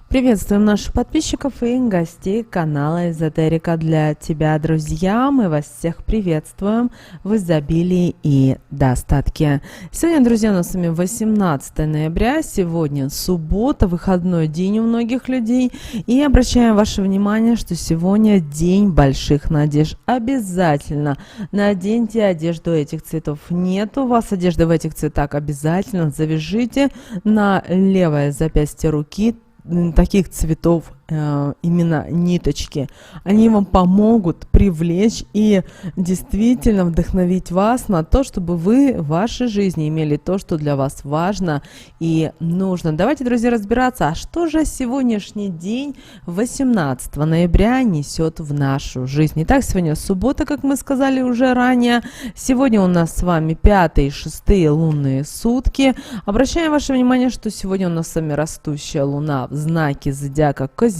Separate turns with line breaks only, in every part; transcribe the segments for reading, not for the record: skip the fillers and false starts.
Приветствуем наших подписчиков и гостей канала Эзотерика для тебя, друзья. Мы вас всех приветствуем в изобилии и достатке. Сегодня, друзья, у нас с вами 18 ноября. Сегодня суббота, выходной день у многих людей. И обращаем ваше внимание, что сегодня день больших надежд. Обязательно наденьте одежду этих цветов. Нет у вас одежды в этих цветах, обязательно завяжите на левое запястье руки таких цветов, именно ниточки. Они вам помогут привлечь и действительно вдохновить вас на то, чтобы вы в вашей жизни имели то, что для вас важно и нужно. Давайте, друзья, разбираться, а что же сегодняшний день 18 ноября несет в нашу жизнь. Итак, сегодня суббота, как мы сказали уже ранее. Сегодня у нас с вами 5-е и 6-е лунные сутки. Обращаем ваше внимание, что сегодня у нас с вами растущая луна в знаке зодиака Козерог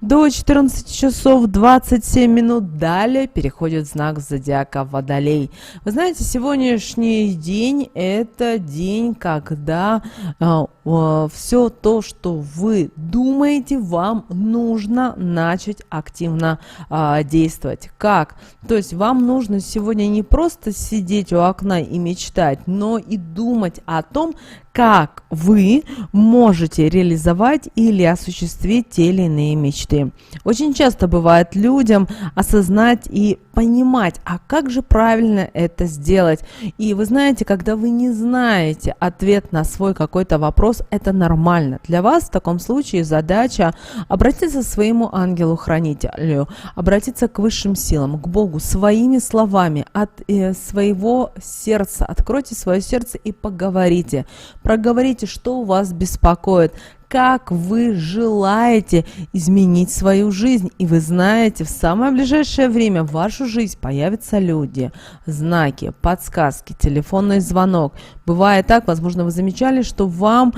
до 14 часов 27 минут. Далее переходит в знак зодиака Водолей. Вы знаете, сегодняшний день – это день, когда все то, что вы думаете, вам нужно начать активно действовать. Как? То есть вам нужно сегодня не просто сидеть у окна и мечтать, но и думать о том, как вы можете реализовать или осуществить те или иные мечты. Очень часто бывает людям осознать и понимать, а как же правильно это сделать. И вы знаете, когда вы не знаете ответ на свой какой-то вопрос, это нормально. Для вас в таком случае задача обратиться к своему ангелу-хранителю, обратиться к высшим силам, к Богу своими словами от своего сердца. Откройте свое сердце и поговорите. Проговорите, что у вас беспокоит, как вы желаете изменить свою жизнь. И вы знаете, в самое ближайшее время в вашу жизнь появятся люди, знаки, подсказки, телефонный звонок. Бывает так, возможно, вы замечали, что вам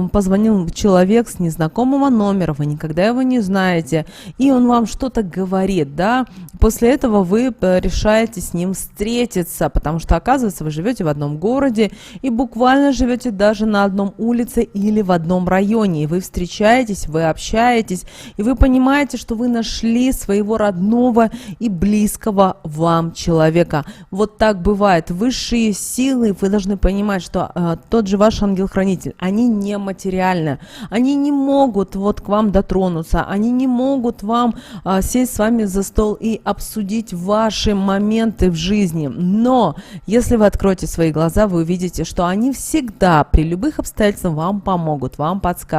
позвонил человек с незнакомого номера, вы никогда его не знаете, и он вам что-то говорит, да? После этого вы решаете с ним встретиться, потому что, оказывается, вы живете в одном городе и буквально живете даже на одном улице или в одном районе. И вы встречаетесь, вы общаетесь, и вы понимаете, что вы нашли своего родного и близкого вам человека. Вот так бывает. Высшие силы, вы должны понимать, что тот же ваш ангел-хранитель, они не материальны, они не могут вот к вам дотронуться, они не могут вам сесть с вами за стол и обсудить ваши моменты в жизни. Но если вы откроете свои глаза, вы увидите, что они всегда при любых обстоятельствах вам помогут, вам подскажут.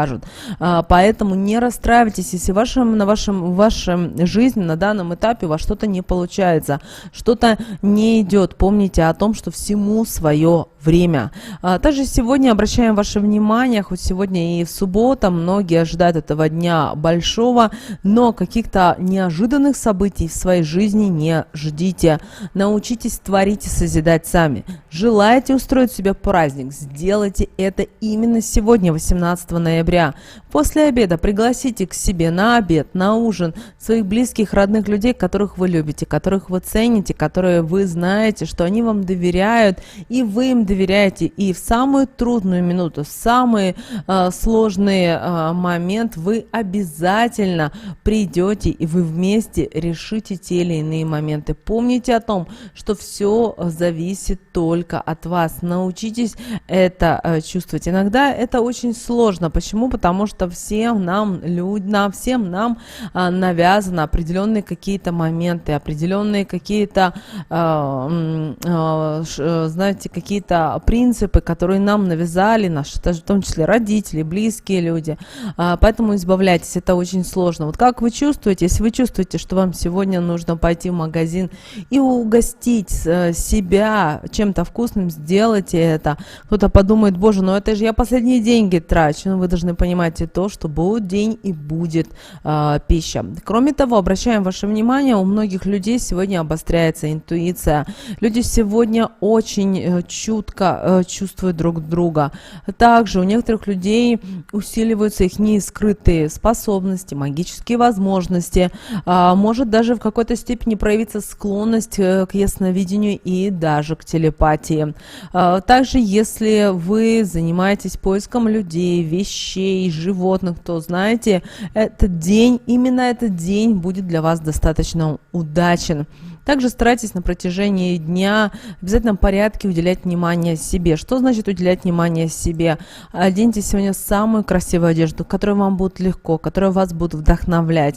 Поэтому не расстраивайтесь, если в вашей жизни на данном этапе у вас что-то не получается, что-то не идет. Помните о том, что всему свое время. Также сегодня обращаем ваше внимание, хоть сегодня и в субботу, многие ожидают этого дня большого, но каких-то неожиданных событий в своей жизни не ждите. Научитесь творить и созидать сами. Желаете устроить себе праздник? Сделайте это именно сегодня, 18 ноября. После обеда пригласите к себе на обед, на ужин своих близких, родных людей, которых вы любите, которых вы цените, которые вы знаете, что они вам доверяют, и вы им доверяете. И в самую трудную минуту, в самый сложный момент вы обязательно придете, и вы вместе решите те или иные моменты. Помните о том, что все зависит только от вас. Научитесь это чувствовать. Иногда это очень сложно. Почему? Потому что всем нам навязаны определенные какие-то моменты, определенные какие-то, знаете, какие-то принципы, которые нам навязали наши, в том числе родители, близкие люди. Поэтому избавляйтесь, это очень сложно. Вот как вы чувствуете, если вы чувствуете, что вам сегодня нужно пойти в магазин и угостить себя чем-то вкусным, сделайте это. Кто-то подумает: боже, ну это же я последние деньги трачу. Но вы должны понимать и то, что будет день и будет пища. Кроме того, обращаем ваше внимание, у многих людей сегодня обостряется интуиция. Люди сегодня очень чутко четко чувствуют друг друга. Также у некоторых людей усиливаются их скрытые способности, магические возможности. Может даже в какой-то степени проявиться склонность к ясновидению и даже к телепатии. Также, если вы занимаетесь поиском людей, вещей, животных, то знаете, именно этот день будет для вас достаточно удачен. Также старайтесь на протяжении дня в обязательном порядке уделять внимание себе. Что значит уделять внимание себе? Оденьте сегодня самую красивую одежду, которая вам будет легко, которая вас будет вдохновлять.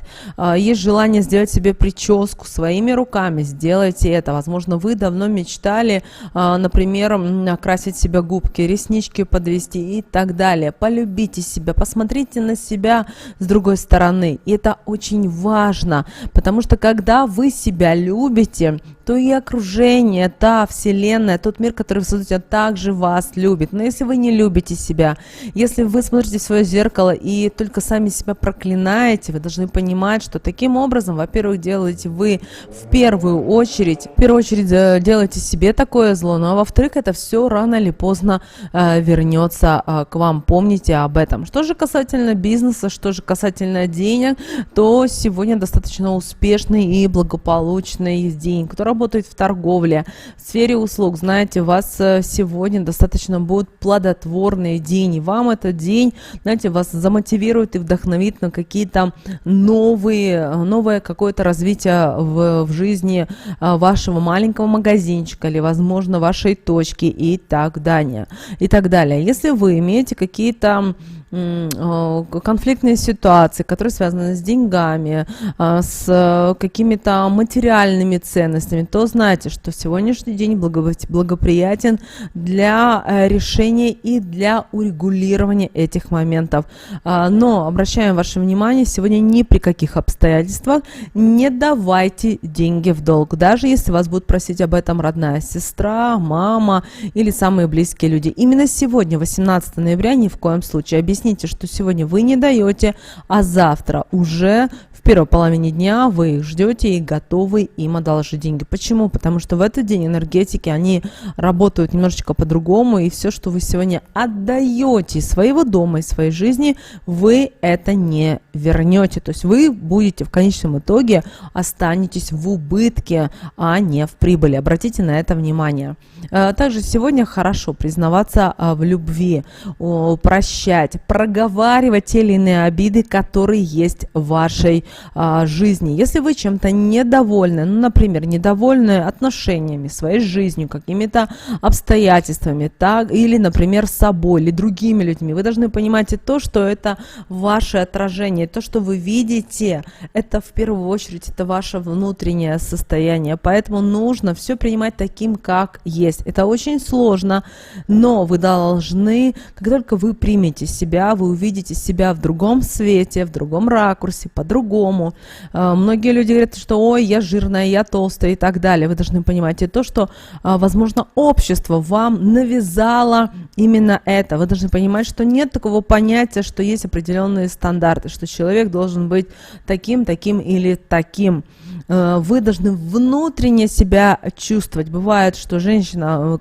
Есть желание сделать себе прическу своими руками, сделайте это. Возможно, вы давно мечтали, например, накрасить себе губки, реснички подвести и так далее. Полюбите себя, посмотрите на себя с другой стороны. И это очень важно, потому что когда вы себя любите, то и окружение, та вселенная, тот мир, который вы создаете, также вас любит. Но если вы не любите себя, если вы смотрите в свое зеркало и только сами себя проклинаете, вы должны понимать, что таким образом, во-первых, делаете вы в первую очередь делаете себе такое зло, ну а во-вторых, это все рано или поздно вернется к вам. Помните об этом. Что же касательно бизнеса, что же касательно денег, то сегодня достаточно успешный и благополучный день, кто работает в торговле, в сфере услуг. Знаете, у вас сегодня достаточно будет плодотворный день, и вам этот день, знаете, вас замотивирует и вдохновит на какие-то новое какое-то развитие в жизни вашего маленького магазинчика или, возможно, вашей точки и так далее. Если вы имеете какие-то конфликтные ситуации, которые связаны с деньгами, с какими-то материальными ценностями, то знайте, что сегодняшний день благоприятен для решения и для урегулирования этих моментов. Но обращаем ваше внимание, сегодня ни при каких обстоятельствах не давайте деньги в долг, даже если вас будут просить об этом родная сестра, мама или самые близкие люди. Именно сегодня, 18 ноября, ни в коем случае. Объясните, что сегодня вы не даете, а завтра уже в первой половине дня вы их ждете и готовы им одолжить деньги. Почему? Потому что в этот день энергетики, они работают немножечко по-другому, и все, что вы сегодня отдаете из своего дома, из своей жизни, вы это не вернете. То есть вы будете в конечном итоге останетесь в убытке, а не в прибыли. Обратите на это внимание. Также сегодня хорошо признаваться в любви, прощать, проговаривать те или иные обиды, которые есть в вашей жизни. Если вы чем-то недовольны, например, недовольны отношениями, своей жизнью, какими-то обстоятельствами, или, например, собой, или другими людьми, вы должны понимать и то, что это ваше отражение, то, что вы видите, это в первую очередь это ваше внутреннее состояние, поэтому нужно все принимать таким, как есть. Это очень сложно, но вы должны, как только вы примете себя, вы увидите себя в другом свете, в другом ракурсе, по-другому. Многие люди говорят, что ой, я жирная, я толстая и так далее. Вы должны понимать и то, что, возможно, общество вам навязало именно это. Вы должны понимать, что нет такого понятия, что есть определенные стандарты, что человек должен быть таким, таким или таким. Вы должны внутренне себя чувствовать. Бывает, что женщина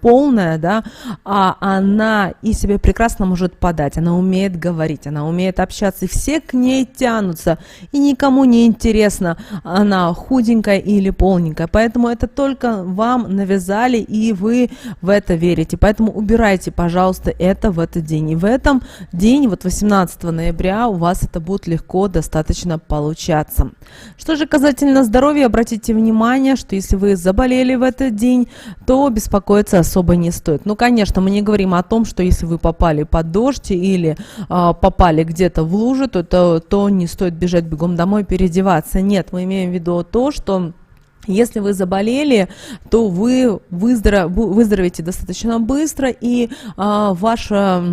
полная, да, а она и себя прекрасно может подать, она умеет говорить, она умеет общаться, и все к ней тянутся, и никому не интересно, она худенькая или полненькая, поэтому это только вам навязали, и вы в это верите, поэтому убирайте, пожалуйста, это в этот день, и в этом день, вот 18 ноября, у вас это будет легко достаточно получаться. Что же касательно здоровья, обратите внимание, что если вы заболели в этот день, то беспокоиться особо не стоит. Ну, конечно, мы не говорим о том, что если вы попали под дождь или попали где-то в лужу, то не стоит бежать бегом домой, переодеваться. Нет, мы имеем в виду то, что если вы заболели, то вы выздоровеете достаточно быстро, и ваша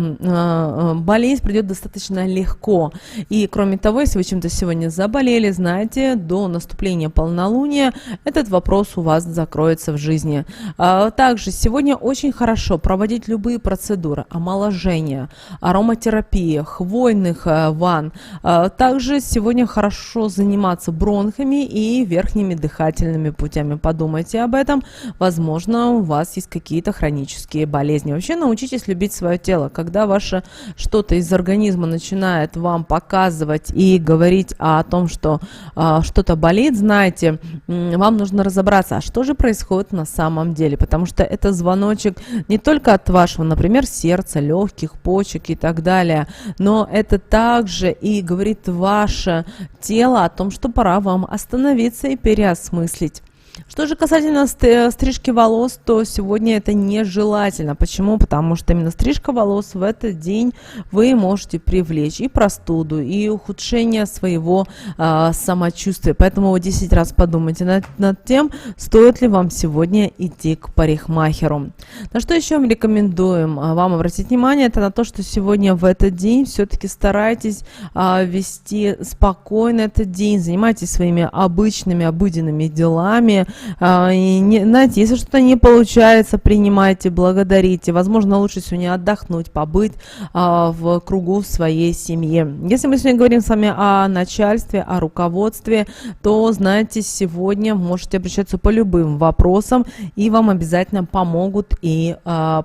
болезнь придет достаточно легко. И кроме того, если вы чем-то сегодня заболели, знаете, до наступления полнолуния этот вопрос у вас закроется в жизни. Также сегодня очень хорошо проводить любые процедуры, омоложения, ароматерапия, хвойных ванн. Также сегодня хорошо заниматься бронхами и верхними дыхательными естественными путями. Подумайте об этом. Возможно, у вас есть какие-то хронические болезни. Вообще научитесь любить свое тело. Когда ваше что-то из организма начинает вам показывать и говорить о том, что что-то болит, знаете, вам нужно разобраться, а что же происходит на самом деле. Потому что это звоночек не только от вашего, например, сердца, легких, почек и так далее, но это также и говорит ваше тело о том, что пора вам остановиться и переосмыслить. Что же касательно стрижки волос, то сегодня это нежелательно. Почему? Потому что именно стрижка волос в этот день вы можете привлечь и простуду, и ухудшение своего самочувствия. Поэтому вы 10 раз подумайте над тем, стоит ли вам сегодня идти к парикмахеру. На что еще мы рекомендуем вам обратить внимание, это на то, что сегодня в этот день все-таки старайтесь вести спокойно этот день, занимайтесь своими обычными, обыденными делами. Знаете, если что-то не получается, принимайте, благодарите. Возможно, лучше сегодня отдохнуть, побыть в кругу своей семьи. Если мы сегодня говорим с вами о начальстве, о руководстве, то, знаете, сегодня можете обращаться по любым вопросам, и вам обязательно помогут и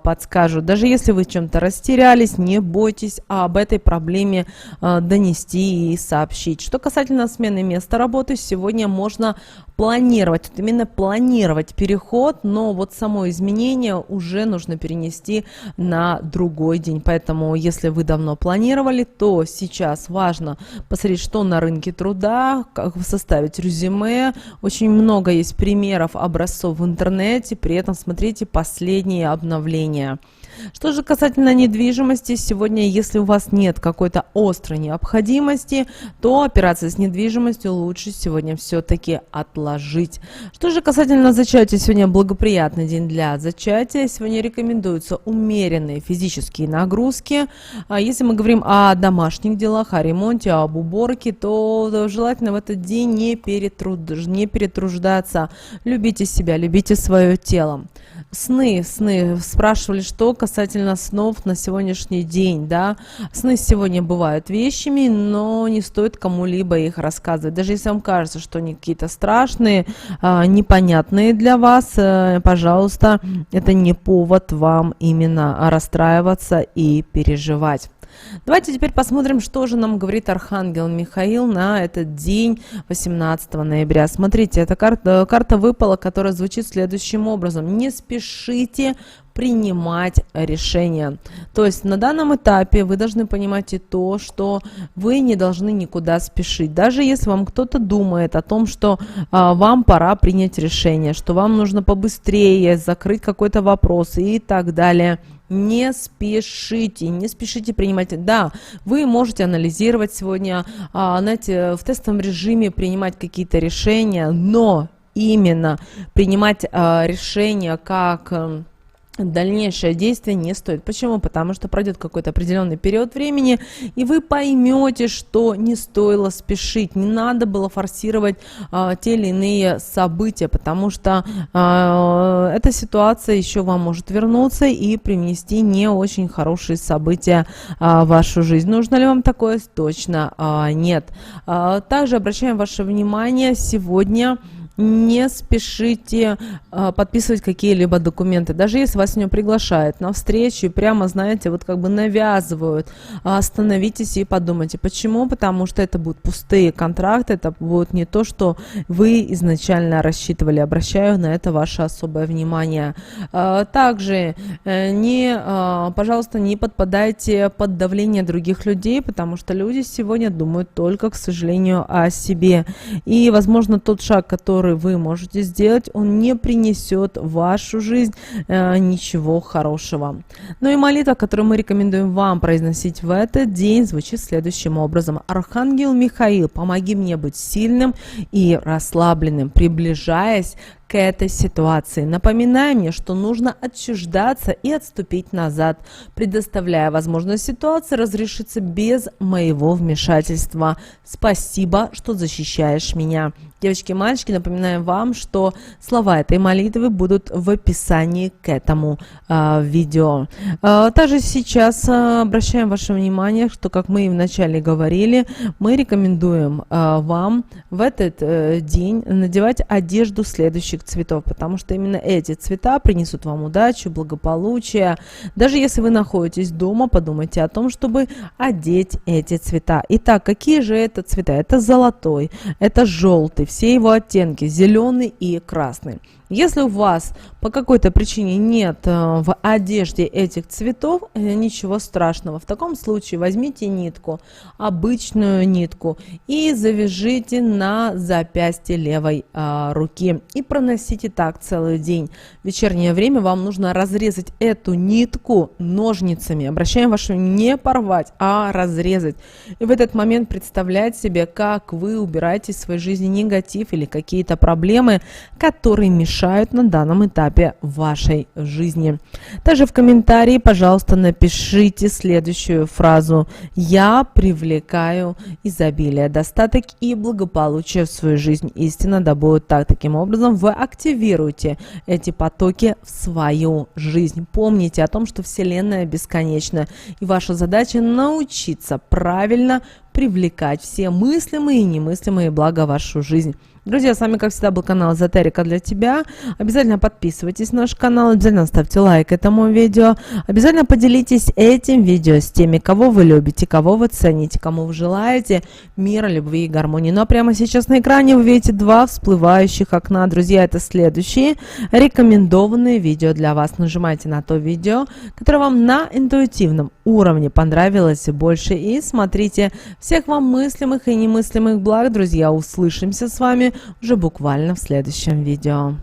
подскажут. Даже если вы в чем-то растерялись, не бойтесь об этой проблеме донести и сообщить. Что касательно смены места работы, сегодня можно планировать, вот именно планировать переход, но вот само изменение уже нужно перенести на другой день. Поэтому, если вы давно планировали, то сейчас важно посмотреть, что на рынке труда, как составить резюме. Очень много есть примеров, образцов в интернете, при этом смотрите последние обновления. Что же касательно недвижимости, сегодня, если у вас нет какой-то острой необходимости, то операции с недвижимостью лучше сегодня все-таки отложить. Что же касательно зачатия, сегодня благоприятный день для зачатия. Сегодня рекомендуются умеренные физические нагрузки. Если мы говорим о домашних делах, о ремонте, об уборке, то желательно в этот день не перетруждаться. Любите себя, любите свое тело. Сны. Спрашивали, что касательно снов на сегодняшний день, да. Сны сегодня бывают вещами, но не стоит кому-либо их рассказывать. Даже если вам кажется, что они какие-то страшные, непонятные для вас, пожалуйста, это не повод вам именно расстраиваться и переживать. Давайте теперь посмотрим, что же нам говорит Архангел Михаил на этот день, 18 ноября. Смотрите, эта карта выпала, которая звучит следующим образом. Не спешите принимать решения. То есть на данном этапе вы должны понимать и то, что вы не должны никуда спешить. Даже если вам кто-то думает о том, что вам пора принять решение, что вам нужно побыстрее закрыть какой-то вопрос и так далее. Не спешите принимать. Да, вы можете анализировать сегодня, знаете, в тестовом режиме принимать какие-то решения, но именно принимать решения как дальнейшее действие не стоит. Почему? Потому что пройдет какой-то определенный период времени, и вы поймете, что не стоило спешить, не надо было форсировать те или иные события, потому что эта ситуация еще вам может вернуться и принести не очень хорошие события в вашу жизнь. Нужно ли вам такое? Точно нет. Также обращаем ваше внимание сегодня. Не спешите подписывать какие-либо документы. Даже если вас сегодня приглашают на встречу, прямо, знаете, вот как бы навязывают, остановитесь и подумайте. Почему? Потому что это будут пустые контракты, это будет не то, что вы изначально рассчитывали. Обращаю на это ваше особое внимание. Также, пожалуйста, не подпадайте под давление других людей, потому что люди сегодня думают только, к сожалению, о себе. И, возможно, тот шаг, который вы можете сделать, он не принесет в вашу жизнь ничего хорошего. Ну и молитва, которую мы рекомендуем вам произносить в этот день, звучит следующим образом. Архангел Михаил, помоги мне быть сильным и расслабленным, приближаясь к этой ситуации, напоминая мне, что нужно отчуждаться и отступить назад, предоставляя возможность ситуации разрешиться без моего вмешательства. Спасибо, что защищаешь меня. Девочки и мальчики, напоминаю вам, что слова этой молитвы будут в описании к этому видео. Также сейчас обращаем ваше внимание, что, как мы и вначале говорили, мы рекомендуем вам в этот день надевать одежду следующих цветов, потому что именно эти цвета принесут вам удачу, благополучие. Даже если вы находитесь дома, подумайте о том, чтобы одеть эти цвета. Итак, какие же это цвета? Это золотой, это желтый, все его оттенки, зеленый и красный. Если у вас по какой-то причине нет в одежде этих цветов, ничего страшного. В таком случае возьмите нитку, обычную нитку, и завяжите на запястье левой руки. И проносите так целый день. В вечернее время вам нужно разрезать эту нитку ножницами. Обращаем ваше внимание, не порвать, а разрезать. И в этот момент представлять себе, как вы убираете из своей жизни негатив или какие-то проблемы, которые мешают на данном этапе вашей жизни. Также в комментарии, пожалуйста, напишите следующую фразу: «Я привлекаю изобилие, достаток и благополучие в свою жизнь. Истина да будет так». Таким образом, вы активируете эти потоки в свою жизнь. Помните о том, что Вселенная бесконечна, и ваша задача научиться правильно привлекать все мыслимые и немыслимые блага в вашу жизнь. Друзья, с вами, как всегда, был канал Эзотерика для тебя. Обязательно подписывайтесь на наш канал, обязательно ставьте лайк этому видео. Обязательно поделитесь этим видео с теми, кого вы любите, кого вы цените, кому вы желаете мира, любви и гармонии. Ну а прямо сейчас на экране вы видите два всплывающих окна. Друзья, это следующие рекомендованные видео для вас. Нажимайте на то видео, которое вам на интуитивном уровне понравилось больше, и смотрите. Всех вам мыслимых и немыслимых благ, друзья. Услышимся с вами уже буквально в следующем видео.